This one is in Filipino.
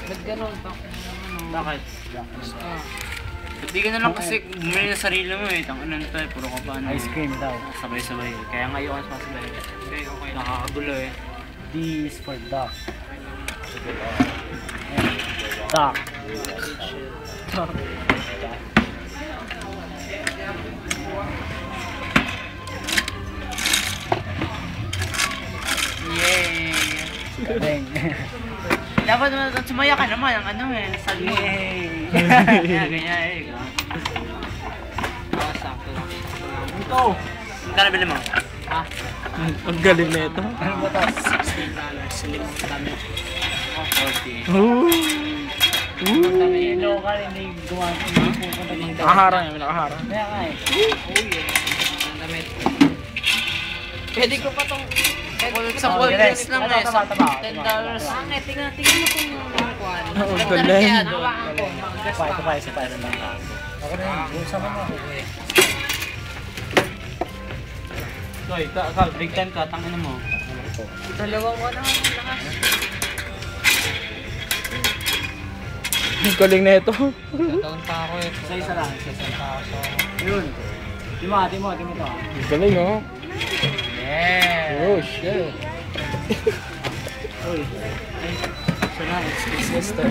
Ba't ganun pa? Bakit? Hindi ka na lang kasi bumili na sarili mo eh. Tangan na tayo, puro ka pa ano. Ice cream daw. Sabay-sabay. Kaya ngayon mas masabay. Okay, okay. Nakakagulo eh. D is for duck. Duck. Duck. Yay! Galing. Dapat sumaya ka naman ang ano eh. Sabi mo. Yay! Ganyan eh. Sakto lang. Ito! Ang ka nabili mo? Ha? Ang galing na ito. Ano ba ito? $16. Limang damit. Oh, 40. Yung local, hindi pupunta dito. Nakaharang yan, nakaharang. Kaya nga eh. Oh yeah. Damit. Pwede ko pa tong... Sa cold drinks lang eh. Taba. $10. Pangit, tingnan mo kung kuwan. Ang galing. Hawakan ko. Magagas pa. Isa pa lang. Ako na yun. Bulsa mo na. Soy, big time ka, tangin mo. Dalawang ko na ang lakas. Ang galing na ito. Taon pa ako eh. Isa lang. Yun. Timo ito. Ang galing oh. Yeah. Oh shit. Uy. Siya na, it's Sister.